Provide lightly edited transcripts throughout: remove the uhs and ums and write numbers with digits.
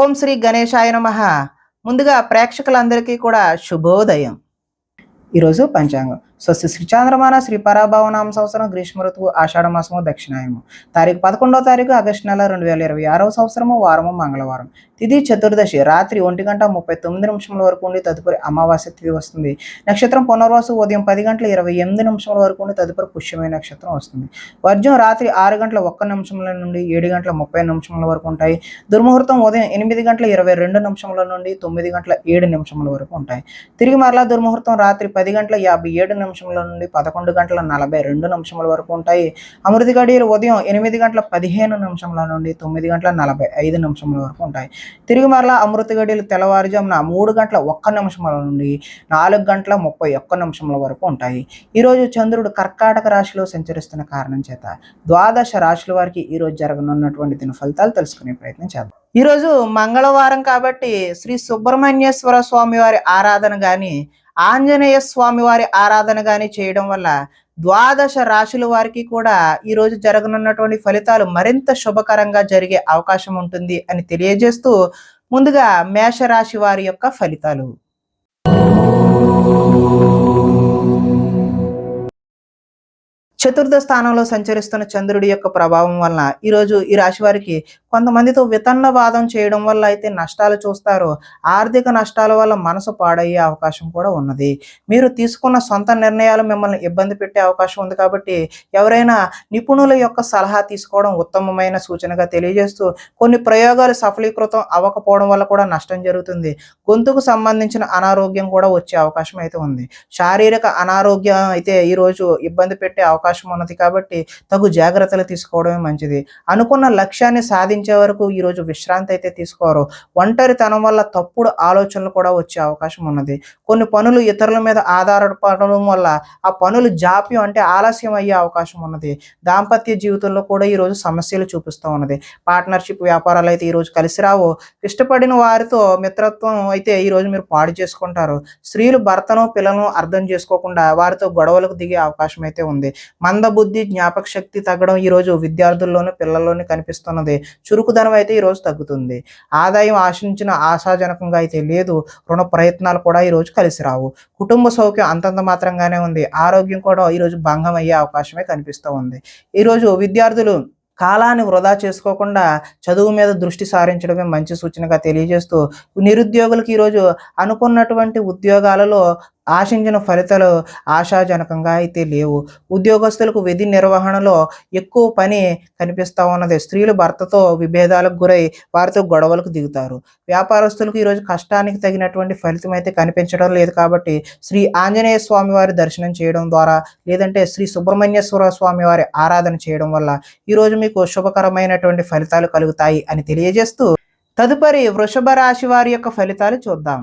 ఓం శ్రీ గణేశాయ నమః. ముందుగా ప్రేక్షకులందరికీ కూడా శుభోదయం. ఈరోజు పంచాంగం. స్వస్తి శ్రీ చాంద్రమాన శ్రీ పరాభవనామ సంవత్సరం గ్రీష్మ ఋతువు ఆషాఢ మాసము దక్షిణాయము. తారీఖు 11వ తారీఖు ఆగస్టు నెల 2026వ సంవత్సరము వారము మంగళవారం. తిథి చతుర్దశి రాత్రి 1:39 వరకు ఉండి తదుపరి అమావాస్య తిథి వస్తుంది. నక్షత్రం పునర్వసు ఉదయం 10:28 వరకు ఉండి తదుపరి పుష్యమైన నక్షత్రం వస్తుంది. వర్జం రాత్రి 6:01 నుండి 7:30 వరకు ఉంటాయి. దుర్ముహూర్తం ఉదయం 8:22 నుండి 9:07 వరకు ఉంటాయి. తిరిగి మరలా దుర్ముహూర్తం రాత్రి 10:57 నుండి 11:42 వరకు ఉంటాయి. అమృత గడియలు ఉదయం 8:15 నుండి 9:45 వరకు ఉంటాయి. తిరిగి మరలా అమృత గడియలు తెల్లవారుజామున 3:01 నుండి 4:31 వరకు ఉంటాయి. ఈరోజు చంద్రుడు కర్కాటక రాశిలో సంచరిస్తున్న కారణం చేత ద్వాదశ రాశుల వారికి ఈరోజు జరగనున్నటువంటి దిన ఫలితాలు తెలుసుకునే ప్రయత్నం చేద్దాం. ఈరోజు మంగళవారం కాబట్టి శ్రీ సుబ్రహ్మణ్యేశ్వర స్వామి వారి ఆరాధన కానీ ఆంజనేయ స్వామి వారి ఆరాధన కానీ చేయడం వల్ల ద్వాదశ రాశుల వారికి కూడా ఈరోజు జరగనున్నటువంటి ఫలితాలు మరింత శుభకరంగా జరిగే అవకాశం ఉంటుంది అని తెలియజేస్తూ ముందుగా మేషరాశి వారి యొక్క ఫలితాలు. చతుర్థ స్థానంలో సంచరిస్తున్న చంద్రుడి యొక్క ప్రభావం వలన ఈరోజు ఈ రాశి వారికి కొంతమందితో వితన్నవాదం చేయడం వల్ల అయితే నష్టాలు చూస్తారు. ఆర్థిక నష్టాల వల్ల మనసు పాడయ్యే అవకాశం కూడా ఉన్నది. మీరు తీసుకున్న సొంత నిర్ణయాలు మిమ్మల్ని ఇబ్బంది పెట్టే అవకాశం ఉంది కాబట్టి ఎవరైనా నిపుణుల యొక్క సలహా తీసుకోవడం ఉత్తమమైన సూచనగా తెలియజేస్తూ కొన్ని ప్రయోగాలు సఫలీకృతం అవ్వకపోవడం వల్ల కూడా నష్టం జరుగుతుంది. గొంతుకు సంబంధించిన అనారోగ్యం కూడా వచ్చే అవకాశం అయితే ఉంది. శారీరక అనారోగ్యం అయితే ఈరోజు ఇబ్బంది పెట్టే అవకాశం ఉన్నది కాబట్టి తగు జాగ్రత్తలు తీసుకోవడమే మంచిది. అనుకున్న లక్ష్యాన్ని సాధించే వరకు ఈరోజు విశ్రాంతి అయితే తీసుకోరు. ఒంటరితనం వల్ల తప్పుడు ఆలోచనలు కూడా వచ్చే అవకాశం ఉన్నది. కొన్ని పనులు ఇతరుల మీద ఆధారపడడం వల్ల ఆ పనులు జాప్యం అంటే ఆలస్యం అయ్యే అవకాశం ఉన్నది. దాంపత్య జీవితంలో కూడా ఈరోజు సమస్యలు చూపిస్తూ ఉన్నది. పార్ట్నర్షిప్ వ్యాపారాలు అయితే ఈరోజు కలిసి రావు. ఇష్టపడిన వారితో మిత్రత్వం అయితే ఈరోజు మీరు పాడు చేసుకుంటారు. స్త్రీలు భర్తను పిల్లలను అర్థం చేసుకోకుండా వారితో గొడవలకు దిగే అవకాశం అయితే ఉంది. మందబుద్ధి జ్ఞాపక శక్తి తగ్గడం ఈరోజు విద్యార్థుల్లోనూ పిల్లల్లోనూ కనిపిస్తున్నది. చురుకుదనం అయితే ఈరోజు తగ్గుతుంది. ఆదాయం ఆశించిన ఆశాజనకంగా అయితే లేదు. రుణ ప్రయత్నాలు కూడా ఈరోజు కలిసి రావు. కుటుంబ సౌఖ్యం అంతంత మాత్రంగానే ఉంది. ఆరోగ్యం కూడా ఈరోజు భంగం అయ్యే అవకాశమే కనిపిస్తూ ఉంది. ఈరోజు విద్యార్థులు కాలాన్ని వృధా చేసుకోకుండా చదువు మీద దృష్టి సారించడమే మంచి సూచనగా తెలియజేస్తూ నిరుద్యోగులకు ఈరోజు అనుకున్నటువంటి ఉద్యోగాలలో ఆశించిన ఫలితాలు ఆశాజనకంగా అయితే లేవు. ఉద్యోగస్తులకు విధి నిర్వహణలో ఎక్కువ పని కనిపిస్తూ ఉన్నది. స్త్రీలు భర్తతో విభేదాలకు గురై వారితో గొడవలకు దిగుతారు. వ్యాపారస్తులకు ఈరోజు కష్టానికి తగినటువంటి ఫలితం అయితే కనిపించడం లేదు కాబట్టి శ్రీ ఆంజనేయ స్వామి వారి దర్శనం చేయడం ద్వారా లేదంటే శ్రీ సుబ్రహ్మణ్యేశ్వర స్వామి వారి ఆరాధన చేయడం వల్ల ఈరోజు మీకు శుభకరమైనటువంటి ఫలితాలు కలుగుతాయి అని తెలియజేస్తూ తదుపరి వృషభ రాశి వారి యొక్క ఫలితాలు చూద్దాం.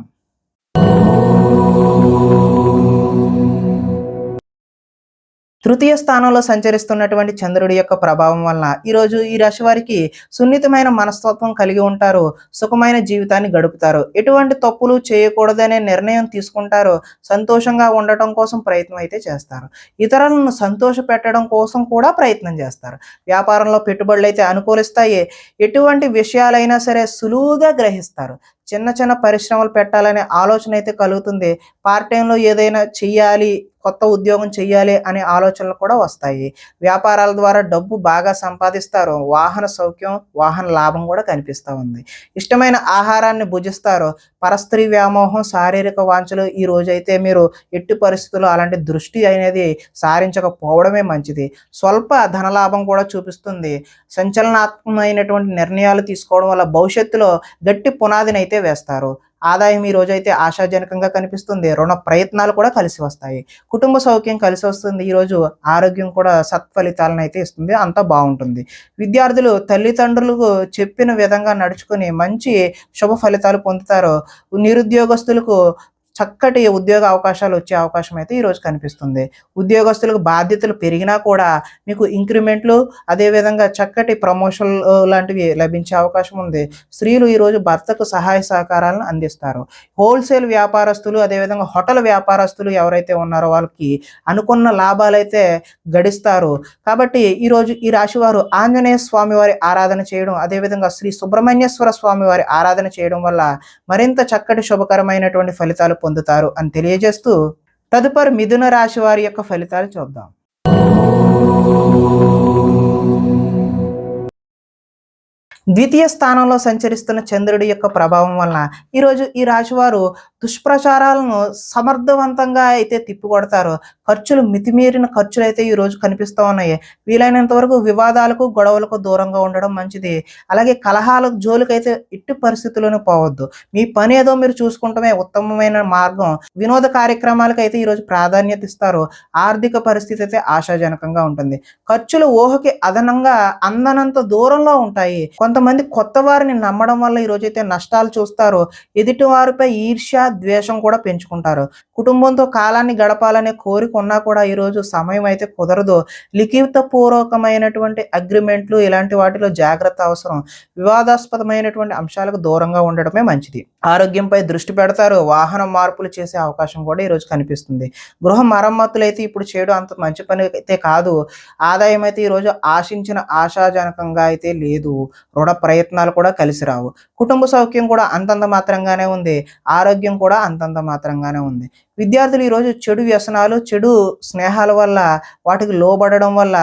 తృతీయ స్థానంలో సంచరిస్తున్నటువంటి చంద్రుడి యొక్క ప్రభావం వలన ఈరోజు ఈ రాశి వారికి సున్నితమైన మనస్తత్వం కలిగి ఉంటారు. సుఖమైన జీవితాన్ని గడుపుతారు. ఎటువంటి తప్పులు చేయకూడదనే నిర్ణయం తీసుకుంటారు. సంతోషంగా ఉండటం కోసం ప్రయత్నం అయితే చేస్తారు. ఇతరులను సంతోష పెట్టడం కోసం కూడా ప్రయత్నం చేస్తారు. వ్యాపారంలో పెట్టుబడులు అయితే అనుకూలిస్తాయి. ఎటువంటి విషయాలైనా సరే సులువుగా గ్రహిస్తారు. చిన్న చిన్న పరిశ్రమలు పెట్టాలనే ఆలోచన అయితే కలుగుతుంది. పార్ట్ టైంలో ఏదైనా చెయ్యాలి, కొత్త ఉద్యోగం చెయ్యాలి అనే ఆలోచనలు కూడా వస్తాయి. వ్యాపారాల ద్వారా డబ్బు బాగా సంపాదిస్తారు. వాహన సౌఖ్యం, వాహన లాభం కూడా కనిపిస్తూ ఉంది. ఇష్టమైన ఆహారాన్ని భుజిస్తారు. పరస్త్రీ వ్యామోహం, శారీరక వాంఛలు ఈ రోజైతే మీరు ఎట్టి పరిస్థితుల్లో అలాంటి దృష్టి అనేది సారించకపోవడమే మంచిది. స్వల్ప ధనలాభం కూడా చూపిస్తుంది. సంచలనాత్మకమైనటువంటి నిర్ణయాలు తీసుకోవడం వల్ల భవిష్యత్తులో గట్టి పునాదిని అయితే వేస్తారు. ఆదాయం ఈ రోజైతే ఆశాజనకంగా కనిపిస్తుంది. రుణ ప్రయత్నాలు కూడా కలిసి వస్తాయి. కుటుంబ సౌఖ్యం కలిసి వస్తుంది. ఈరోజు ఆరోగ్యం కూడా సత్ఫలితాలను అయితే ఇస్తుంది. అంతా బాగుంటుంది. విద్యార్థులు తల్లిదండ్రులకు చెప్పిన విధంగా నడుచుకుని మంచి శుభ ఫలితాలు పొందుతారు. నిరుద్యోగస్తులకు చక్కటి ఉద్యోగ అవకాశాలు వచ్చే అవకాశం అయితే ఈరోజు కనిపిస్తుంది. ఉద్యోగస్తులకు బాధ్యతలు పెరిగినా కూడా మీకు ఇంక్రిమెంట్లు, అదేవిధంగా చక్కటి ప్రమోషన్‌లు లాంటివి లభించే అవకాశం ఉంది. స్త్రీలు ఈరోజు భర్తకు సహాయ సహకారాలను అందిస్తారు. హోల్‌సేల్ వ్యాపారస్తులు, అదేవిధంగా హోటల్ వ్యాపారస్తులు ఎవరైతే ఉన్నారో వాళ్ళకి అనుకున్న లాభాలైతే గడిస్తారు. కాబట్టి ఈరోజు ఈ రాశివారు ఆంజనేయ స్వామి వారి ఆరాధన చేయడం, అదేవిధంగా శ్రీ సుబ్రహ్మణ్యేశ్వర స్వామి వారి ఆరాధన చేయడం వల్ల మరింత చక్కటి శుభకరమైనటువంటి ఫలితాలు పొందుతారు అని తెలియజేస్తూ, తదుపరి మిథున రాశి వారి యొక్క ఫలితాలు చూద్దాం. ద్వితీయ స్థానంలో సంచరిస్తున్న చంద్రుడి యొక్క ప్రభావం వలన ఈరోజు ఈ రాశివారు దుష్ప్రచారాలను సమర్థవంతంగా అయితే తిప్పికొడతారు. మితిమీరిన ఖర్చులు అయితే ఈరోజు కనిపిస్తూ ఉన్నాయి. వీలైనంత వరకు వివాదాలకు, గొడవలకు దూరంగా ఉండడం మంచిది. అలాగే కలహాలకు జోలికైతే ఎట్టి పరిస్థితుల్లోనూ పోవద్దు. మీ పని ఏదో మీరు చూసుకుంటమే ఉత్తమమైన మార్గం. వినోద కార్యక్రమాలకు అయితే ఈరోజు ప్రాధాన్యత ఇస్తారు. ఆర్థిక పరిస్థితి అయితే ఆశాజనకంగా ఉంటుంది. ఖర్చులు ఊహకి అదనంగా అందనంత దూరంలో ఉంటాయి. కొంతమంది కొత్త వారిని నమ్మడం వల్ల ఈరోజైతే నష్టాలు చూస్తారు. ఎదుటి వారిపై ఈర్ష్య, ద్వేషం కూడా పెంచుకుంటారు. కుటుంబంతో కాలాన్ని గడపాలనే కోరిక ఉన్నా కూడా ఈరోజు సమయం అయితే కుదరదు. లిఖిత పూర్వకమైనటువంటి అగ్రిమెంట్లు ఇలాంటి వాటిలో జాగ్రత్త అవసరం. వివాదాస్పదమైనటువంటి అంశాలకు దూరంగా ఉండడమే మంచిది. ఆరోగ్యంపై దృష్టి పెడతారు. వాహన మార్పులు చేసే అవకాశం కూడా ఈరోజు కనిపిస్తుంది. గృహ మరమ్మతులు అయితే ఇప్పుడు చేయడం అంత మంచి పని అయితే కాదు. ఆదాయం అయితే ఈరోజు ఆశించిన ఆశాజనకంగా అయితే లేదు. రుణ ప్రయత్నాలు కూడా కలిసి రావు. కుటుంబ సౌఖ్యం కూడా అంతంత మాత్రంగానే ఉంది. ఆరోగ్యం కూడా అంతంత మాత్రంగానే ఉంది. విద్యార్థులు ఈరోజు చెడు వ్యసనాలు, చెడు స్నేహాల వల్ల, వాటికి లోబడడం వల్ల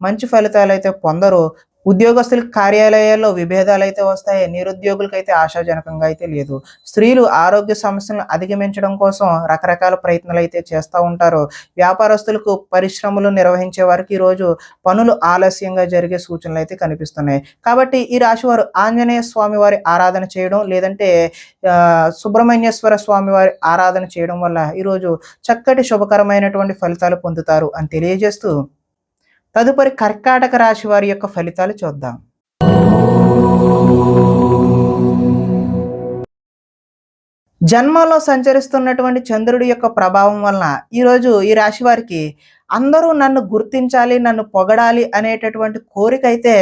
మంచి ఫలితాలు అయితే పొందరు. ఉద్యోగస్తులకు కార్యాలయాల్లో విభేదాలు అయితే వస్తాయి. నిరుద్యోగులకైతే ఆశాజనకంగా అయితే లేదు. స్త్రీలు ఆరోగ్య సమస్యలను అధిగమించడం కోసం రకరకాల ప్రయత్నాలు అయితే చేస్తూ ఉంటారు. వ్యాపారస్తులకు, పరిశ్రమలు నిర్వహించే వారికి ఈరోజు పనులు ఆలస్యంగా జరిగే సూచనలు అయితే కనిపిస్తున్నాయి. కాబట్టి ఈ రాశివారు ఆంజనేయ స్వామి వారి ఆరాధన చేయడం, లేదంటే సుబ్రహ్మణ్యేశ్వర స్వామి వారి ఆరాధన చేయడం వల్ల ఈరోజు చక్కటి శుభకరమైనటువంటి ఫలితాలు పొందుతారు అని తెలియజేస్తూ, తదుపరి కర్కాటక రాశి వారి యొక్క ఫలితాలు చూద్దాం. జన్మలో సంచరిస్తున్నటువంటి చంద్రుడి యొక్క ప్రభావం వలన ఈరోజు ఈ రాశి వారికి అందరూ నన్ను గుర్తించాలి, నన్ను పొగడాలి అనేటటువంటి కోరిక అయితే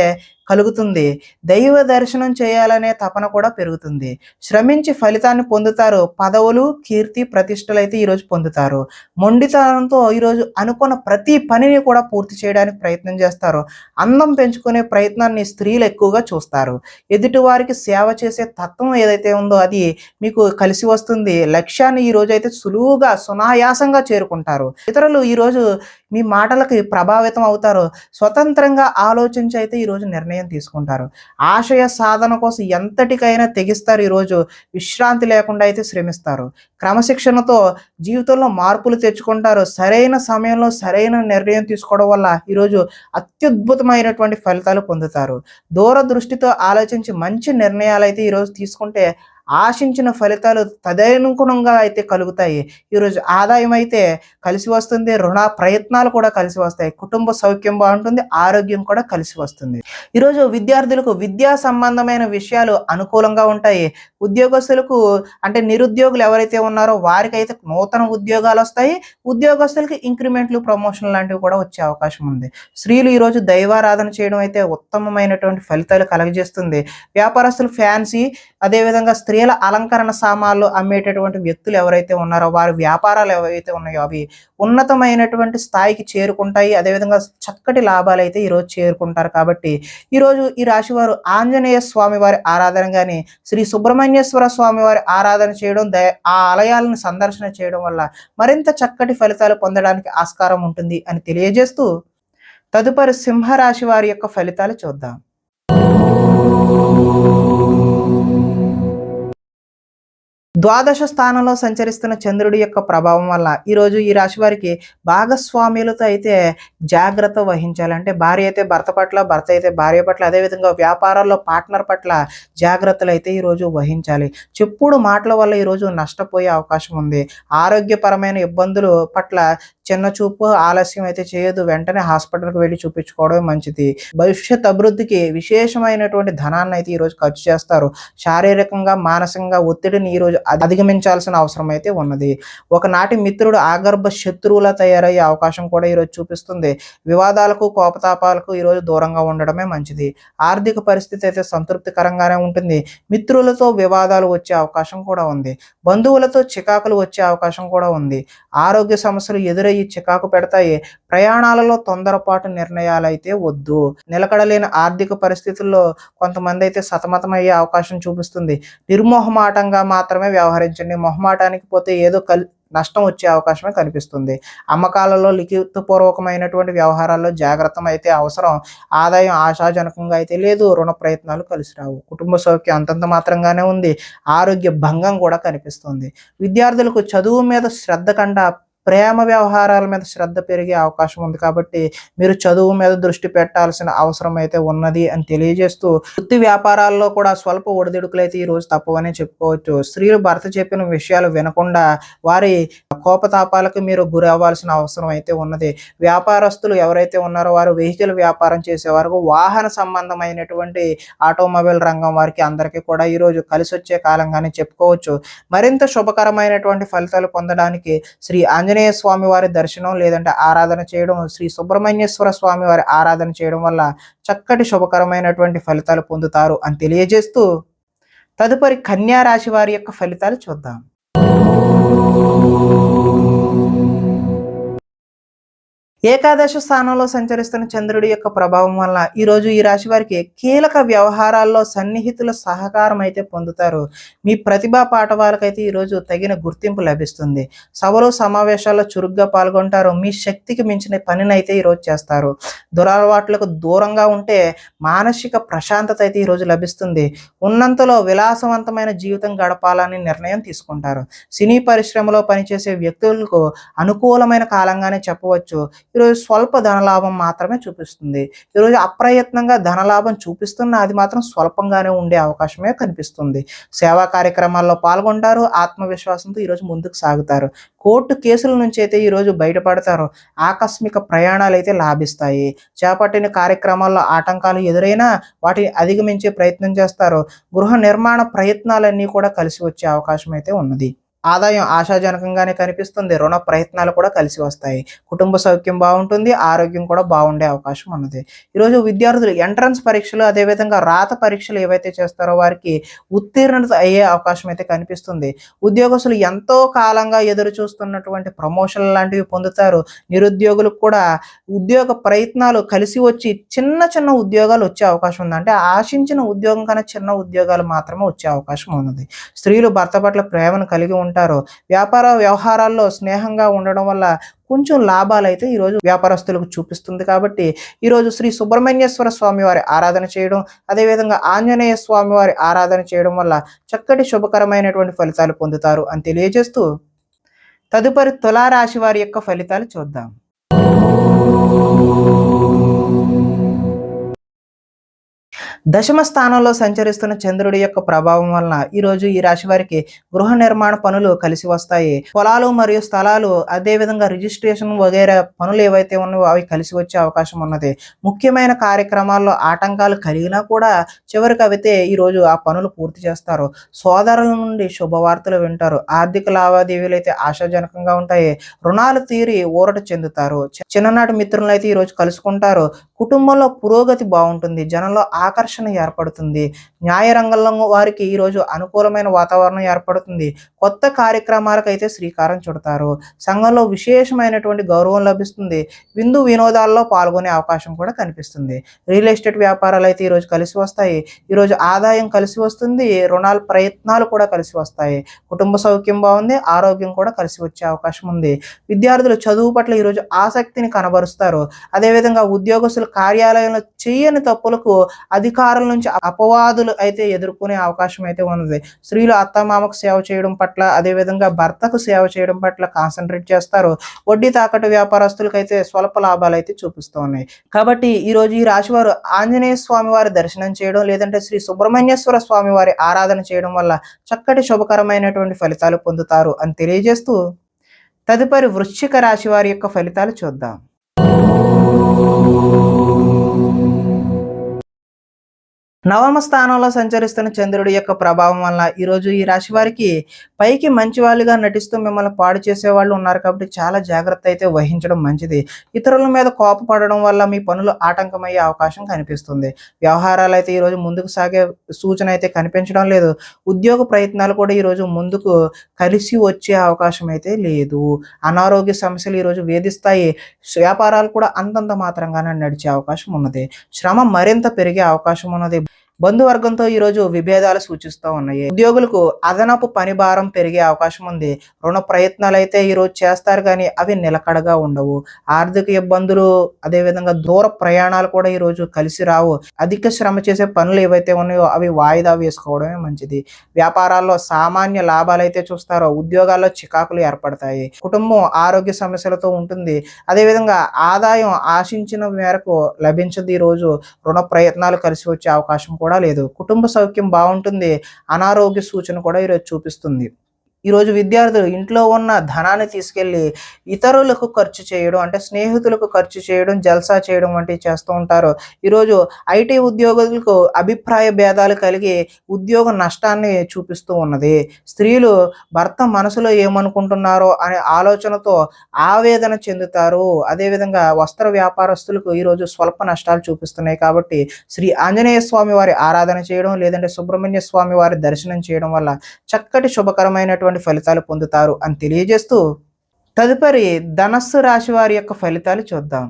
కలుగుతుంది. దైవ దర్శనం చేయాలనే తపన కూడా పెరుగుతుంది. శ్రమించి ఫలితాన్ని పొందుతారు. పదవులు, కీర్తి, ప్రతిష్టలు అయితే ఈరోజు పొందుతారు. మొండితనంతో ఈరోజు అనుకున్న ప్రతి పనిని కూడా పూర్తి చేయడానికి ప్రయత్నం చేస్తారు. అందం పెంచుకునే ప్రయత్నాన్ని స్త్రీలు ఎక్కువగా చూస్తారు. ఎదుటి వారికి సేవ చేసే తత్వం ఏదైతే ఉందో అది మీకు కలిసి వస్తుంది. లక్ష్యాన్ని ఈరోజు అయితే సులువుగా, సునాయాసంగా చేరుకుంటారు. ఇతరులు ఈరోజు మీ మాటలకి ప్రభావితం అవుతారు. స్వతంత్రంగా ఆలోచించి అయితే ఈరోజు నిర్ణయం తీసుకుంటారు. ఆశయ సాధన కోసం ఎంతటికైనా తెగిస్తారు. ఈరోజు విశ్రాంతి లేకుండా అయితే శ్రమిస్తారు. క్రమశిక్షణతో జీవితంలో మార్పులు తెచ్చుకుంటారు. సరైన సమయంలో సరైన నిర్ణయం తీసుకోవడం వల్ల ఈరోజు అత్యద్భుతమైనటువంటి ఫలితాలు పొందుతారు. దూరదృష్టితో ఆలోచించి మంచి నిర్ణయాలు అయితే ఈరోజు తీసుకుంటే ఆశించిన ఫలితాలు తదనుగుణంగా అయితే కలుగుతాయి. ఈరోజు ఆదాయం అయితే కలిసి వస్తుంది. రుణ ప్రయత్నాలు కూడా కలిసి వస్తాయి. కుటుంబ సౌఖ్యం బాగుంటుంది. ఆరోగ్యం కూడా కలిసి వస్తుంది. ఈరోజు విద్యార్థులకు విద్యా సంబంధమైన విషయాలు అనుకూలంగా ఉంటాయి. ఉద్యోగస్తులకు, అంటే నిరుద్యోగులు ఎవరైతే ఉన్నారో వారికైతే నూతన ఉద్యోగాలు వస్తాయి. ఉద్యోగస్తులకి ఇంక్రిమెంట్లు, ప్రమోషన్ లాంటివి కూడా వచ్చే అవకాశం ఉంది. స్త్రీలు ఈరోజు దైవారాధన చేయడం అయితే ఉత్తమమైనటువంటి ఫలితాలు కలగజేస్తుంది. వ్యాపారస్తులు ఫ్యాన్సీ, అదేవిధంగా స్త్రీల అలంకరణ సామాన్లు అమ్మేటటువంటి వ్యక్తులు ఎవరైతే ఉన్నారో వారి వ్యాపారాలు ఏవైతే ఉన్నాయో అవి ఉన్నతమైనటువంటి స్థాయికి చేరుకుంటాయి. అదేవిధంగా చక్కటి లాభాలు అయితే ఈరోజు చేరుకుంటారు. కాబట్టి ఈరోజు ఈ రాశి వారు ఆంజనేయ స్వామి వారి ఆరాధన కానీ, శ్రీ సుబ్రహ్మణ్యేశ్వర స్వామి వారి ఆరాధన చేయడం, ఆ ఆలయాలను సందర్శన చేయడం వల్ల మరింత చక్కటి ఫలితాలు పొందడానికి ఆస్కారం ఉంటుంది అని తెలియజేస్తూ, తదుపరి సింహరాశి వారి యొక్క ఫలితాలు చూద్దాం. ద్వాదశ స్థానంలో సంచరిస్తున్న చంద్రుడి యొక్క ప్రభావం వల్ల ఈరోజు ఈ రాశి వారికి భాగస్వామ్యులతో అయితే జాగ్రత్త వహించాలి. అంటే భార్య అయితే భర్త పట్ల, భర్త అయితే భార్య పట్ల, అదేవిధంగా వ్యాపారాల్లో పార్ట్నర్ పట్ల జాగ్రత్తలు అయితే ఈరోజు వహించాలి. చెప్పుడు మాటల వల్ల ఈరోజు నష్టపోయే అవకాశం ఉంది. ఆరోగ్యపరమైన ఇబ్బందులు పట్ల చిన్న చూపు ఆలస్యం అయితే చేయదు. వెంటనే హాస్పిటల్‌కి వెళ్లి చూపించుకోవడమే మంచిది. భవిష్యత్ అభివృద్ధికి విశేషమైనటువంటి ధనాన్నయితే ఈరోజు ఖర్చు చేస్తారు. శారీరకంగా, మానసికంగా ఒత్తిడిని ఈరోజు అధిగమించాల్సిన అవసరం అయితే ఉన్నది. ఒకనాటి మిత్రుడు ఆగర్భ శత్రువులా తయారయ్యే అవకాశం కూడా ఈరోజు చూపిస్తుంది. వివాదాలకు, కోపతాపాలకు ఈరోజు దూరంగా ఉండడమే మంచిది. ఆర్థిక పరిస్థితి అయితే సంతృప్తికరంగానే ఉంటుంది. మిత్రులతో వివాదాలు వచ్చే అవకాశం కూడా ఉంది. బంధువులతో చికాకులు వచ్చే అవకాశం కూడా ఉంది. ఆరోగ్య సమస్యలు ఎదురయ్యి చికాకు పెడతాయి. ప్రయాణాలలో తొందరపాటు నిర్ణయాలైతే వద్దు. నిలకడలేని ఆర్థిక పరిస్థితుల్లో కొంతమంది అయితే సతమతమయ్యే అవకాశం చూపిస్తుంది. నిర్మోహమాటంగా మాత్రమే వ్యవహరించండి. మొహమాటానికి పోతే ఏదో నష్టం వచ్చే అవకాశమే కనిపిస్తుంది. అమ్మకాలలో లిఖితపూర్వకమైనటువంటి వ్యవహారాల్లో జాగ్రత్త అయితే అవసరం. ఆదాయం ఆశాజనకంగా అయితే లేదు. రుణ ప్రయత్నాలు కలిసి రావు. కుటుంబ సౌఖ్యం అంతంత మాత్రంగానే ఉంది. ఆరోగ్య భంగం కూడా కనిపిస్తుంది. విద్యార్థులకు చదువు మీద శ్రద్ధ కంటే ప్రేమ వ్యవహారాల మీద శ్రద్ధ పెరిగే అవకాశం ఉంది. కాబట్టి మీరు చదువు మీద దృష్టి పెట్టాల్సిన అవసరం అయితే ఉన్నది అని తెలియజేస్తూ, వృత్తి వ్యాపారాల్లో కూడా స్వల్ప ఒడిదుడుకులు అయితే ఈరోజు తప్పవనే చెప్పుకోవచ్చు. స్త్రీలు భర్త చెప్పిన విషయాలు వినకుండా వారి కోపతాపాలకు మీరు గురి అవ్వాల్సిన అవసరం అయితే ఉన్నది. వ్యాపారస్తులు ఎవరైతే ఉన్నారో వారు వెహికల్ వ్యాపారం చేసేవారు, వాహన సంబంధమైనటువంటి ఆటోమొబైల్ రంగం వారికి అందరికీ కూడా ఈరోజు కలిసి వచ్చే కాలంగానే చెప్పుకోవచ్చు. మరింత శుభకరమైనటువంటి ఫలితాలు పొందడానికి శ్రీ ఆంజనేయ స్వామి వారి దర్శనం లేదంటే ఆరాధన చేయడం, శ్రీ సుబ్రహ్మణ్యేశ్వర స్వామి వారి ఆరాధన చేయడం వల్ల చక్కటి శుభకరమైనటువంటి ఫలితాలు పొందుతారు అని తెలియజేస్తూ, తదుపరి కన్యా రాశి వారి యొక్క ఫలితాలు చూద్దాం. ఏకాదశ స్థానంలో సంచరిస్తున్న చంద్రుడి యొక్క ప్రభావం వల్ల ఈరోజు ఈ రాశి వారికి కీలక వ్యవహారాల్లో సన్నిహితుల సహకారం అయితే పొందుతారు. మీ ప్రతిభా పాఠవాలకైతే ఈరోజు తగిన గుర్తింపు లభిస్తుంది. సభలు సమావేశాల్లో చురుగ్గా పాల్గొంటారు. మీ శక్తికి మించిన పనిని అయితే ఈరోజు చేస్తారు. దురలవాట్లకు దూరంగా ఉంటే మానసిక ప్రశాంతత అయితే ఈరోజు లభిస్తుంది. ఉన్నంతలో విలాసవంతమైన జీవితం గడపాలని నిర్ణయం తీసుకుంటారు. సినీ పరిశ్రమలో పనిచేసే వ్యక్తులకు అనుకూలమైన కాలంగానే చెప్పవచ్చు. ఈరోజు స్వల్ప ధనలాభం మాత్రమే చూపిస్తుంది. ఈరోజు అప్రయత్నంగా ధనలాభం చూపిస్తున్న అది మాత్రం స్వల్పంగానే ఉండే అవకాశమే కనిపిస్తుంది. సేవా కార్యక్రమాల్లో పాల్గొంటారు. ఆత్మవిశ్వాసంతో ఈరోజు ముందుకు సాగుతారు. కోర్టు కేసుల నుంచి అయితే ఈరోజు బయటపడతారు. ఆకస్మిక ప్రయాణాలు అయితే లాభిస్తాయి. చేపట్టిన కార్యక్రమాల్లో ఆటంకాలు ఎదురైనా వాటిని అధిగమించే ప్రయత్నం చేస్తారు. గృహ నిర్మాణ ప్రయత్నాలన్నీ కూడా కలిసి వచ్చే అవకాశం అయితే ఉన్నది. ఆదాయం ఆశాజనకంగానే కనిపిస్తుంది. రుణ ప్రయత్నాలు కూడా కలిసి వస్తాయి. కుటుంబ సౌఖ్యం బాగుంటుంది. ఆరోగ్యం కూడా బాగుండే అవకాశం ఉన్నది. ఈరోజు విద్యార్థులు ఎంట్రన్స్ పరీక్షలు, అదేవిధంగా రాత పరీక్షలు ఏవైతే చేస్తారో వారికి ఉత్తీర్ణత అయ్యే అవకాశం అయితే కనిపిస్తుంది. ఉద్యోగస్తులు ఎంతో కాలంగా ఎదురు చూస్తున్నటువంటి ప్రమోషన్లు లాంటివి పొందుతారు. నిరుద్యోగులకు కూడా ఉద్యోగ ప్రయత్నాలు కలిసి వచ్చి చిన్న చిన్న ఉద్యోగాలు వచ్చే అవకాశం ఉంది. అంటే ఆశించిన ఉద్యోగం కన్నా చిన్న ఉద్యోగాలు మాత్రమే వచ్చే అవకాశం ఉన్నది. స్త్రీలు భర్త పట్ల ప్రేమను కలిగి ఉంటారు. వ్యాపార వ్యవహారాల్లో స్నేహంగా ఉండడం వల్ల కొంచెం లాభాలు అయితే ఈరోజు వ్యాపారస్తులకు చూపిస్తుంది. కాబట్టి ఈరోజు శ్రీ సుబ్రహ్మణ్యేశ్వర స్వామి వారి ఆరాధన చేయడం, అదేవిధంగా ఆంజనేయ స్వామి వారి ఆరాధన చేయడం వల్ల చక్కటి శుభకరమైనటువంటి ఫలితాలు పొందుతారు అని తెలియజేస్తూ, తదుపరి తులారాశి వారి యొక్క ఫలితాలు చూద్దాం. దశమ స్థానంలో సంచరిస్తున్న చంద్రుడి యొక్క ప్రభావం వలన ఈరోజు ఈ రాశి వారికి గృహ నిర్మాణ పనులు కలిసి వస్తాయి. పొలాలు మరియు స్థలాలు, అదేవిధంగా రిజిస్ట్రేషన్ వగైరా పనులు ఏవైతే ఉన్నాయో అవి కలిసి వచ్చే అవకాశం ఉన్నది. ముఖ్యమైన కార్యక్రమాల్లో ఆటంకాలు కలిగినా కూడా చివరికి అవితే ఈరోజు ఆ పనులు పూర్తి చేస్తారు. సోదరుల నుండి శుభవార్తలు వింటారు. ఆర్థిక లావాదేవీలు అయితే ఆశాజనకంగా ఉంటాయి. రుణాలు తీరి ఊరట చెందుతారు. చిన్ననాటి మిత్రులను అయితే ఈరోజు కలుసుకుంటారు. కుటుంబంలో పురోగతి బాగుంటుంది. జనంలో ఆకర్షణ ఏర్పడుతుంది. న్యాయ రంగంలో వారికి ఈరోజు అనుకూలమైన వాతావరణం ఏర్పడుతుంది. కొత్త కార్యక్రమాలకు అయితే శ్రీకారం చుడతారు. సంఘంలో విశేషమైనటువంటి గౌరవం లభిస్తుంది. విందు వినోదాల్లో పాల్గొనే అవకాశం కూడా కనిపిస్తుంది. రియల్ ఎస్టేట్ వ్యాపారాలు అయితే ఈరోజు కలిసి వస్తాయి. ఈరోజు ఆదాయం కలిసి వస్తుంది. రుణాల ప్రయత్నాలు కూడా కలిసి వస్తాయి. కుటుంబ సౌఖ్యం బాగుంది. ఆరోగ్యం కూడా కలిసి వచ్చే అవకాశం ఉంది. విద్యార్థులు చదువు పట్ల ఈరోజు ఆసక్తిని కనబరుస్తారు. అదేవిధంగా ఉద్యోగస్తులు కార్యాలయంలో చేయని తప్పులకు అధికారుల నుంచి అపవాదులు అయితే ఎదుర్కొనే అవకాశం అయితే ఉన్నది. స్త్రీలు అత్తమామకు సేవ చేయడం పట్ల, అదేవిధంగా భర్తకు సేవ చేయడం పట్ల కాన్సన్ట్రేట్ చేస్తారు. వడ్డీ తాకట్టు వ్యాపారస్తులకు అయితే స్వల్ప లాభాలు అయితే చూపిస్తూ ఉన్నాయి. కాబట్టి ఈరోజు ఈ రాశి వారు ఆంజనేయ స్వామి వారి దర్శనం చేయడం, లేదంటే శ్రీ సుబ్రహ్మణ్యేశ్వర స్వామి వారి ఆరాధన చేయడం వల్ల చక్కటి శుభకరమైనటువంటి ఫలితాలు పొందుతారు అని తెలియజేస్తూ, తదుపరి వృశ్చిక రాశి వారి యొక్క ఫలితాలు చూద్దాం. నవమ స్థానంలో సంచరిస్తున్న చంద్రుడి యొక్క ప్రభావం వల్ల ఈరోజు ఈ రాశి వారికి పైకి మంచి వాళ్ళుగా నటిస్తూ మిమ్మల్ని పాడు చేసే వాళ్ళు ఉన్నారు కాబట్టి చాలా జాగ్రత్త అయితే వహించడం మంచిది. ఇతరుల మీద కోపపడడం వల్ల మీ పనులు ఆటంకమయ్యే అవకాశం కనిపిస్తుంది. వ్యవహారాలు అయితే ఈరోజు ముందుకు సాగే సూచన అయితే కనిపించడం లేదు. ఉద్యోగ ప్రయత్నాలు కూడా ఈరోజు ముందుకు కలిసి వచ్చే అవకాశం అయితే లేదు. అనారోగ్య సమస్యలు ఈరోజు వేధిస్తాయి. వ్యాపారాలు కూడా అంతంత మాత్రంగానే నడిచే అవకాశం ఉన్నది. శ్రమ మరింత పెరిగే అవకాశం ఉన్నది. బంధువర్గంతో ఈరోజు విభేదాలు సూచిస్తూ ఉన్నాయి. ఉద్యోగులకు అదనపు పని భారం పెరిగే అవకాశం ఉంది. రుణ ప్రయత్నాలు అయితే ఈరోజు చేస్తారు కానీ అవి నిలకడగా ఉండవు. ఆర్థిక ఇబ్బందులు, అదేవిధంగా దూర ప్రయాణాలు కూడా ఈరోజు కలిసి రావు. అధిక శ్రమ చేసే పనులు ఏవైతే ఉన్నాయో అవి వాయిదా వేసుకోవడమే మంచిది. వ్యాపారాల్లో సామాన్య లాభాలు అయితే చూస్తారో, ఉద్యోగాల్లో చికాకులు ఏర్పడతాయి. కుటుంబం ఆరోగ్య సమస్యలతో ఉంటుంది. అదేవిధంగా ఆదాయం ఆశించిన మేరకు లభించదు. ఈరోజు రుణ ప్రయత్నాలు కలిసి వచ్చే అవకాశం కూడా లేదు. కుటుంబ సౌఖ్యం బాగుంటుంది. అనారోగ్య సూచన కూడా ఈరోజు చూపిస్తుంది. ఈరోజు విద్యార్థులు ఇంట్లో ఉన్న ధనాన్ని తీసుకెళ్ళి ఇతరులకు ఖర్చు చేయడం, అంటే స్నేహితులకు ఖర్చు చేయడం, జల్సా చేయడం వంటివి చేస్తూ ఉంటారు. ఈరోజు ఐటీ ఉద్యోగులకు అభిప్రాయ భేదాలు కలిగి ఉద్యోగ నష్టాన్ని చూపిస్తూ ఉన్నది. స్త్రీలు భర్త మనసులో ఏమనుకుంటున్నారో అనే ఆలోచనతో ఆవేదన చెందుతారు. అదేవిధంగా వస్త్ర వ్యాపారస్తులకు ఈరోజు స్వల్ప నష్టాలు చూపిస్తున్నాయి. కాబట్టి శ్రీ ఆంజనేయ స్వామి వారి ఆరాధన చేయడం, లేదంటే సుబ్రహ్మణ్య స్వామి వారి దర్శనం చేయడం వల్ల చక్కటి శుభకరమైనటువంటి ఫలితాలు పొందుతారు అని తెలియజేస్తూ, తదుపరి ధనస్సు రాశి వారి యొక్క ఫలితాలు చూద్దాం.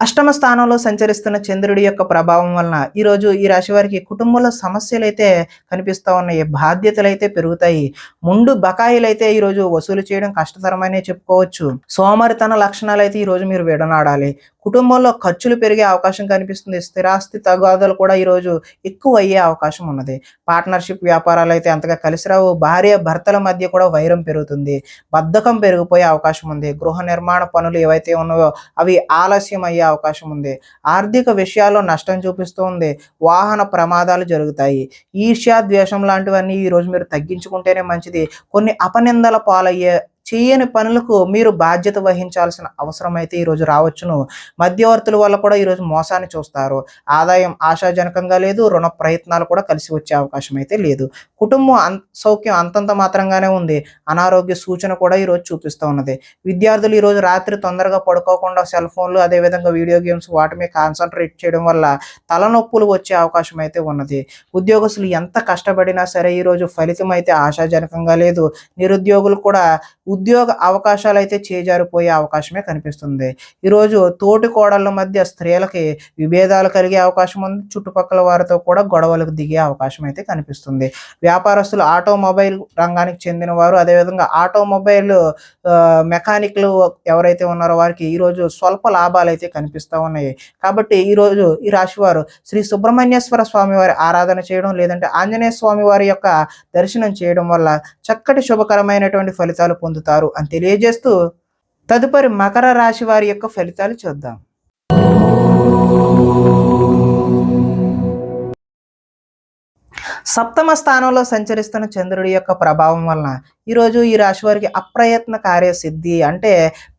అష్టమ స్థానంలో సంచరిస్తున్న చంద్రుడి యొక్క ప్రభావం వలన ఈరోజు ఈ రాశి వారికి కుటుంబంలో సమస్యలు అయితే కనిపిస్తూ ఉన్నాయి. బాధ్యతలు అయితే పెరుగుతాయి. ముందు బకాయిలు అయితే ఈరోజు వసూలు చేయడం కష్టతరమనే చెప్పుకోవచ్చు. సోమరితన లక్షణాలు అయితే ఈరోజు మీరు విడనాడాలి. కుటుంబంలో ఖర్చులు పెరిగే అవకాశం కనిపిస్తుంది. స్థిరాస్తి తగాదాలు కూడా ఈరోజు ఎక్కువ అయ్యే అవకాశం ఉన్నది. పార్ట్నర్షిప్ వ్యాపారాలు అయితే అంతగా కలిసి రావు. భార్య భర్తల మధ్య కూడా వైరం పెరుగుతుంది. బద్ధకం పెరిగిపోయే అవకాశం ఉంది. గృహ నిర్మాణ పనులు ఏవైతే ఉన్నాయో అవి ఆలస్యం అయ్యే అవకాశం ఉంది. ఆర్థిక విషయాల్లో నష్టం చూపిస్తూ ఉంది. వాహన ప్రమాదాలు జరుగుతాయి. ఈర్ష్య, ద్వేషం లాంటివన్నీ ఈరోజు మీరు తగ్గించుకుంటేనే మంచిది. కొన్ని అపనిందల పాలయ్యే చేయని పనులకు మీరు బాధ్యత వహించాల్సిన అవసరం అయితే ఈరోజు రావచ్చును. మధ్యవర్తుల వల్ల కూడా ఈరోజు మోసాన్ని చూస్తారు. ఆదాయం ఆశాజనకంగా లేదు. రుణ ప్రయత్నాలు కూడా కలిసి వచ్చే అవకాశం అయితే లేదు. కుటుంబం సౌఖ్యం అంతంత మాత్రంగానే ఉంది. అనారోగ్య సూచన కూడా ఈరోజు చూపిస్తూ ఉన్నది. విద్యార్థులు ఈరోజు రాత్రి తొందరగా పడుకోకుండా సెల్ ఫోన్లు, అదేవిధంగా వీడియో గేమ్స్ వాటి మీద కాన్సన్ట్రేట్ చేయడం వల్ల తలనొప్పులు వచ్చే అవకాశం అయితే ఉన్నది. ఉద్యోగస్తులు ఎంత కష్టపడినా సరే ఈరోజు ఫలితం అయితే ఆశాజనకంగా లేదు. నిరుద్యోగులు కూడా ఉద్యోగ అవకాశాలు అయితే చేజారిపోయే అవకాశమే కనిపిస్తుంది. ఈరోజు తోటి కోడళ్ళ మధ్య స్త్రీలకి విభేదాలు కలిగే అవకాశం ఉంది. చుట్టుపక్కల వారితో కూడా గొడవలకు దిగే అవకాశం అయితే కనిపిస్తుంది. వ్యాపారస్తులు ఆటోమొబైల్ రంగానికి చెందిన వారు, అదేవిధంగా ఆటోమొబైల్ మెకానిక్లు ఎవరైతే ఉన్నారో వారికి ఈరోజు స్వల్ప లాభాలు అయితే కనిపిస్తూ ఉన్నాయి. కాబట్టి ఈరోజు ఈ రాశి వారు శ్రీ సుబ్రహ్మణ్యేశ్వర స్వామి వారి ఆరాధన చేయడం, లేదంటే ఆంజనేయ స్వామి వారి యొక్క దర్శనం చేయడం వల్ల చక్కటి శుభకరమైనటువంటి ఫలితాలు పొందుతారు అని తెలియజేస్తూ, తదుపరి మకర రాశి వారి యొక్క ఫలితాలు చూద్దాం. సప్తమ స్థానంలో సంచరిస్తున్న చంద్రుడి యొక్క ప్రభావం వలన ఈరోజు ఈ రాశి వారికి అప్రయత్న కార్యసిద్ధి, అంటే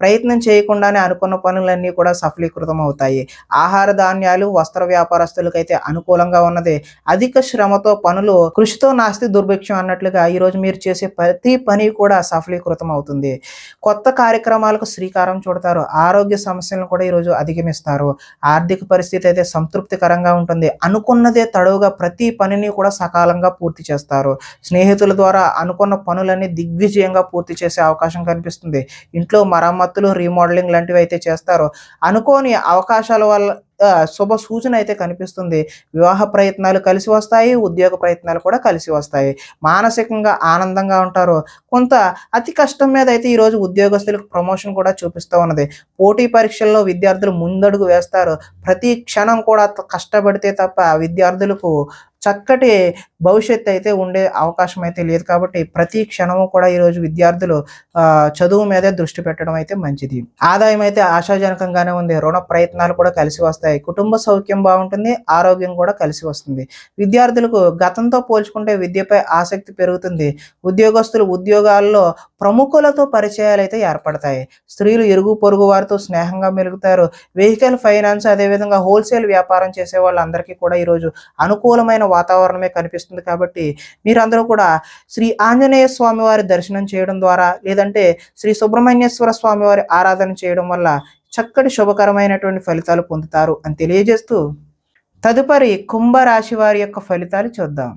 ప్రయత్నం చేయకుండానే అనుకున్న పనులన్నీ కూడా సఫలీకృతం అవుతాయి. ఆహార ధాన్యాలు, వస్త్ర వ్యాపారస్తులకైతే అనుకూలంగా ఉన్నది. అధిక శ్రమతో పనులు, కృషితో నాస్తి దుర్భిక్షం అన్నట్లుగా ఈరోజు మీరు చేసే ప్రతి పని కూడా సఫలీకృతం అవుతుంది. కొత్త కార్యక్రమాలకు శ్రీకారం చుడతారు. ఆరోగ్య సమస్యలను కూడా ఈరోజు అధిగమిస్తారు. ఆర్థిక పరిస్థితి అయితే సంతృప్తికరంగా ఉంటుంది. అనుకున్నదే తడవుగా ప్రతి పనిని కూడా సకాలంగా పూర్తి చేస్తారు. స్నేహితుల ద్వారా అనుకున్న పనులన్నీ దిగ్విజయంగా పూర్తి చేసే అవకాశం కనిపిస్తుంది. ఇంట్లో మరమ్మతులు, రీమోడలింగ్ లాంటివి అయితే చేస్తారు. అనుకోని అవకాశాల వల్ల శుభ సూచన అయితే కనిపిస్తుంది. వివాహ ప్రయత్నాలు కలిసి వస్తాయి. ఉద్యోగ ప్రయత్నాలు కూడా కలిసి వస్తాయి. మానసికంగా ఆనందంగా ఉంటారు. కొంత అతి కష్టం మీద అయితే ఈరోజు ఉద్యోగస్తులకు ప్రమోషన్ కూడా చూపిస్తూ ఉన్నది. పోటీ పరీక్షల్లో విద్యార్థులు ముందడుగు వేస్తారు. ప్రతి క్షణం కూడా కష్టపడితే తప్ప విద్యార్థులకు చక్కటి భవిష్యత్తు అయితే ఉండే అవకాశం అయితే లేదు. కాబట్టి ప్రతి క్షణము కూడా ఈరోజు విద్యార్థులు చదువు మీదే దృష్టి పెట్టడం అయితే మంచిది. ఆదాయం అయితే ఆశాజనకంగానే ఉంది. రుణ ప్రయత్నాలు కూడా కలిసి వస్తాయి. కుటుంబ సౌఖ్యం బాగుంటుంది. ఆరోగ్యం కూడా కలిసి వస్తుంది. విద్యార్థులకు గతంతో పోల్చుకుంటే విద్యపై ఆసక్తి పెరుగుతుంది. ఉద్యోగస్తులు ఉద్యోగాల్లో ప్రముఖులతో పరిచయాలు అయితే ఏర్పడతాయి. స్త్రీలు ఇరుగు పొరుగు వారితో స్నేహంగా మెలుగుతారు. వెహికల్ ఫైనాన్స్ అదేవిధంగా హోల్సేల్ వ్యాపారం చేసే వాళ్ళందరికీ కూడా ఈరోజు అనుకూలమైన వాతావరణమే కనిపిస్తుంది. కాబట్టి మీరందరూ కూడా శ్రీ ఆంజనేయ స్వామి వారి దర్శనం చేయడం ద్వారా లేదంటే శ్రీ సుబ్రహ్మణ్యేశ్వర స్వామి వారి ఆరాధన చేయడం వల్ల చక్కటి శుభకరమైనటువంటి ఫలితాలు పొందుతారు అని తెలియజేస్తూ తదుపరి కుంభరాశి వారి యొక్క ఫలితాలు చూద్దాం.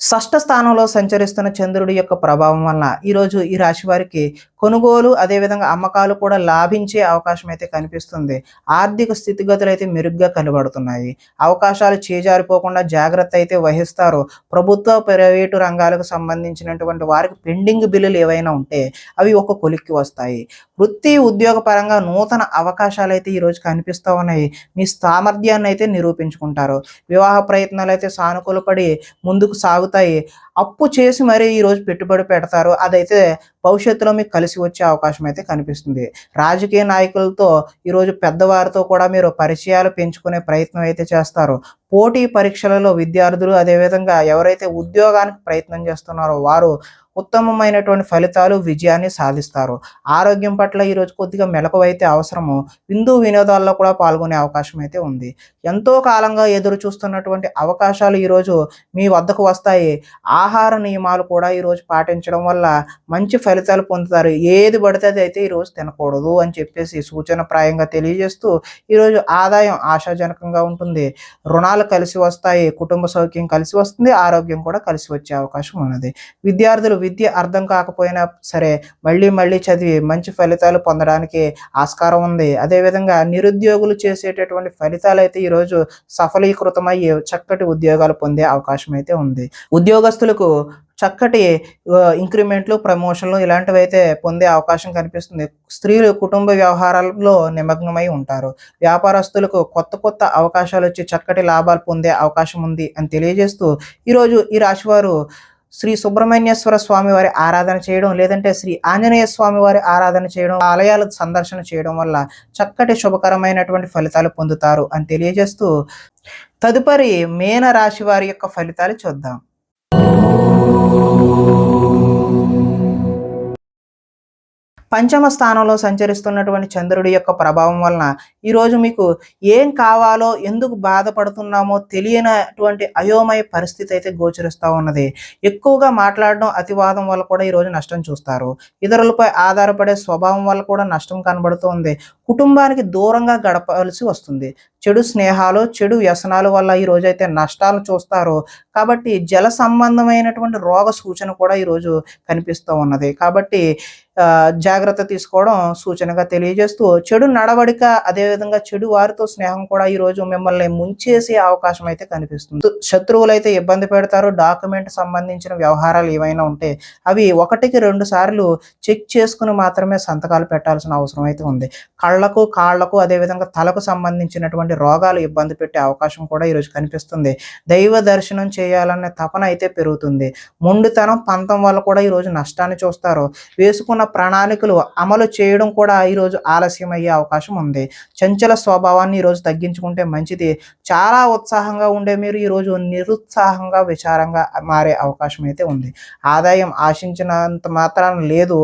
షష్ఠ స్థానంలో సంచరిస్తున్న చంద్రుడి యొక్క ప్రభావం వలన ఈరోజు ఈ రాశి వారికి కొనుగోలు అదేవిధంగా అమ్మకాలు కూడా లాభించే అవకాశం అయితే కనిపిస్తుంది. ఆర్థిక స్థితిగతులు అయితే మెరుగ్గా కనబడుతున్నాయి. అవకాశాలు చేజారిపోకుండా జాగ్రత్త అయితే వహిస్తారు. ప్రభుత్వ ప్రైవేటు రంగాలకు సంబంధించినటువంటి వారికి పెండింగ్ బిల్లులు ఏవైనా ఉంటే అవి ఒక కొలిక్కి వస్తాయి. వృత్తి ఉద్యోగ పరంగా నూతన అవకాశాలు అయితే ఈరోజు కనిపిస్తూ ఉన్నాయి. మీ సామర్థ్యాన్ని అయితే నిరూపించుకుంటారు. వివాహ ప్రయత్నాలు అయితే సానుకూలపడి ముందుకు సాగుతాయి. అప్పు చేసి మరీ ఈరోజు పెట్టుబడి పెడతారు. అదైతే భవిష్యత్తులో మీకు కలిసి వచ్చే అవకాశం అయితే కనిపిస్తుంది. రాజకీయ నాయకులతో ఈరోజు పెద్దవారితో కూడా మీరు పరిచయాలు పెంచుకునే ప్రయత్నం అయితే చేస్తారు. పోటీ పరీక్షలలో విద్యార్థులు అదేవిధంగా ఎవరైతే ఉద్యోగానికి ప్రయత్నం చేస్తున్నారో వారు ఉత్తమమైనటువంటి ఫలితాలు విజయాన్ని సాధిస్తారు. ఆరోగ్యం పట్ల ఈరోజు కొద్దిగా మెలకువైతే అవసరము. విందు వినోదాల్లో కూడా పాల్గొనే అవకాశం అయితే ఉంది. ఎంతో కాలంగా ఎదురు చూస్తున్నటువంటి అవకాశాలు ఈరోజు మీ వద్దకు వస్తాయి. ఆహార నియమాలు కూడా ఈరోజు పాటించడం వల్ల మంచి ఫలితాలు పొందుతారు. ఏది పడితే అది అయితే ఈరోజు తినకూడదు అని చెప్పేసి సూచనప్రాయంగా తెలియజేస్తూ ఈరోజు ఆదాయం ఆశాజనకంగా ఉంటుంది. రుణాలు కలిసి వస్తాయి. కుటుంబ సౌఖ్యం కలిసి వస్తుంది. ఆరోగ్యం కూడా కలిసి వచ్చే అవకాశం ఉన్నది. విద్యార్థులు విద్య అర్థం కాకపోయినా సరే మళ్ళీ చదివి మంచి ఫలితాలు పొందడానికి ఆస్కారం ఉంది. అదేవిధంగా నిరుద్యోగులు చేసేటటువంటి ఫలితాలు అయితే ఈరోజు సఫలీకృతమయ్యి చక్కటి ఉద్యోగాలు పొందే అవకాశం అయితే ఉంది. ఉద్యోగస్తులకు చక్కటి ఇంక్రిమెంట్లు ప్రమోషన్లు ఇలాంటివి అయితే పొందే అవకాశం కనిపిస్తుంది. స్త్రీలు కుటుంబ వ్యవహారాల్లో నిమగ్నమై ఉంటారు. వ్యాపారస్తులకు కొత్త అవకాశాలు వచ్చి చక్కటి లాభాలు పొందే అవకాశం ఉంది అని తెలియజేస్తూ ఈరోజు ఈ రాశివారు శ్రీ సుబ్రహ్మణ్యేశ్వర స్వామి వారి ఆరాధన చేయడం లేదంటే శ్రీ ఆంజనేయ స్వామి వారి ఆరాధన చేయడం ఆలయాల సందర్శన చేయడం వల్ల చక్కటి శుభకరమైనటువంటి ఫలితాలు పొందుతారు అని తెలియజేస్తూ తదుపరి మీన రాశి వారి యొక్క ఫలితాలు చూద్దాం. పంచమ స్థానంలో సంచరిస్తున్నటువంటి చంద్రుడి యొక్క ప్రభావం వలన ఈరోజు మీకు ఏం కావాలో ఎందుకు బాధపడుతున్నామో తెలియనటువంటి అయోమయ పరిస్థితి అయితే గోచరిస్తూ ఉన్నది. ఎక్కువగా మాట్లాడడం అతివాదం వల్ల కూడా ఈరోజు నష్టం చూస్తారు. ఇతరులపై ఆధారపడే స్వభావం వల్ల కూడా నష్టం కనబడుతుంది. కుటుంబానికి దూరంగా గడపాల్సి వస్తుంది. చెడు స్నేహాలు చెడు వ్యసనాల వల్ల ఈ రోజైతే నష్టాలు చూస్తారు. కాబట్టి జల సంబంధమైనటువంటి రోగ సూచన కూడా ఈరోజు కనిపిస్తూ ఉన్నది. కాబట్టి జాగ్రత్త తీసుకోవడం సూచనగా తెలియజేస్తూ చెడు నడవడిక అదేవిధంగా చెడు వారితో స్నేహం కూడా ఈరోజు మిమ్మల్ని ముంచేసే అవకాశం అయితే కనిపిస్తుంది. శత్రువులు అయితే ఇబ్బంది పెడతారు. డాక్యుమెంట్ సంబంధించిన వ్యవహారాలు ఏవైనా ఉంటే అవి 1-2 సార్లు చెక్ చేసుకుని మాత్రమే సంతకాలు పెట్టాల్సిన అవసరం అయితే ఉంది. కళ్ళకు కాళ్లకు అదేవిధంగా తలకు సంబంధించినటువంటి రోగాలు ఇబ్బంది పెట్టే అవకాశం కూడా ఈరోజు కనిపిస్తుంది. దైవ దర్శనం చేయాలనే తపన అయితే పెరుగుతుంది. మొండితనం పంతం వల్ల కూడా ఈరోజు నష్టాన్ని చూస్తారు. వేసుకున్న ప్రణాళికలు అమలు చేయడం కూడా ఈరోజు ఆలస్యం అయ్యే అవకాశం ఉంది. చంచల స్వభావాన్ని ఈరోజు తగ్గించుకుంటే మంచిది. చాలా ఉత్సాహంగా ఉండే మీరు ఈరోజు నిరుత్సాహంగా విచారంగా మారే అవకాశం అయితే ఉంది. ఆదాయం ఆశించినంత మాత్రాన లేదు.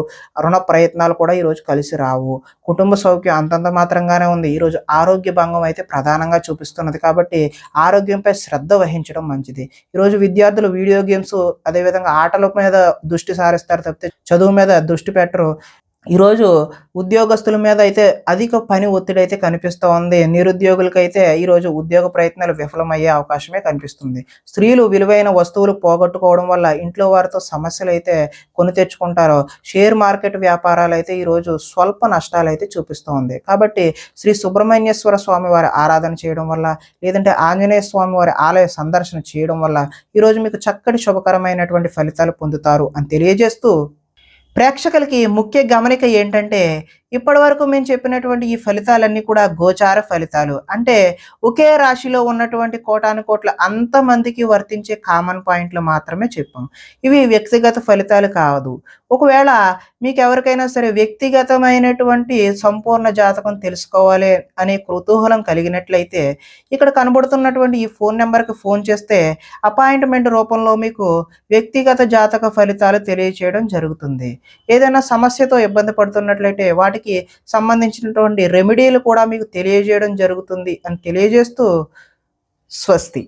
రుణ ప్రయత్నాలు కూడా ఈరోజు కలిసి రావు. కుటుంబ సౌఖ్యం అంతంత మాత్రంగానే ఉంది. ఈరోజు ఆరోగ్య భంగం అయితే ప్రధానంగా చూపిస్తున్నది. కాబట్టి ఆరోగ్యంపై శ్రద్ధ వహించడం మంచిది. ఈరోజు విద్యార్థులు వీడియో గేమ్స్ అదేవిధంగా ఆటల మీద దృష్టి సారిస్తారు తప్పితే చదువు మీద దృష్టి పెట్టరు. ఈరోజు ఉద్యోగస్తుల మీద అయితే అధిక పని ఒత్తిడి అయితే కనిపిస్తూ ఉంది. నిరుద్యోగులకైతే ఈరోజు ఉద్యోగ ప్రయత్నాలు విఫలమయ్యే అవకాశమే కనిపిస్తుంది. స్త్రీలు విలువైన వస్తువులు పోగొట్టుకోవడం వల్ల ఇంట్లో వారితో సమస్యలు అయితే కొని తెచ్చుకుంటారు. షేర్ మార్కెట్ వ్యాపారాలు అయితే ఈరోజు స్వల్ప నష్టాలు అయితే చూపిస్తూ ఉంది. కాబట్టి శ్రీ సుబ్రహ్మణ్యేశ్వర స్వామి వారి ఆరాధన చేయడం వల్ల లేదంటే ఆంజనేయ స్వామి వారి ఆలయ సందర్శన చేయడం వల్ల ఈరోజు మీకు చక్కటి శుభకరమైనటువంటి ఫలితాలు పొందుతారు అని తెలియజేస్తూ ప్రేక్షకులకి ముఖ్య గమనిక ఏంటంటే ఇప్పటివరకు మేము చెప్పినటువంటి ఈ ఫలితాలన్నీ కూడా గోచార ఫలితాలు. అంటే ఒకే రాశిలో ఉన్నటువంటి కోటానుకోట్ల అంతమందికి వర్తించే కామన్ పాయింట్లు మాత్రమే చెప్పాం. ఇవి వ్యక్తిగత ఫలితాలు కాదు. ఒకవేళ మీకెవరికైనా సరే వ్యక్తిగతమైనటువంటి సంపూర్ణ జాతకం తెలుసుకోవాలి అనే కుతూహలం కలిగినట్లయితే ఇక్కడ కనబడుతున్నటువంటి ఈ ఫోన్ నంబర్‌కి ఫోన్ చేస్తే అపాయింట్‌మెంట్ రూపంలో మీకు వ్యక్తిగత జాతక ఫలితాలు తెలియచేయడం జరుగుతుంది. ఏదైనా సమస్యతో ఇబ్బంది పడుతున్నట్లయితే వాటికి సంబంధించినటువంటి రెమెడీలు కూడా మీకు తెలియజేయడం జరుగుతుంది అని తెలియజేస్తూ స్వస్తి.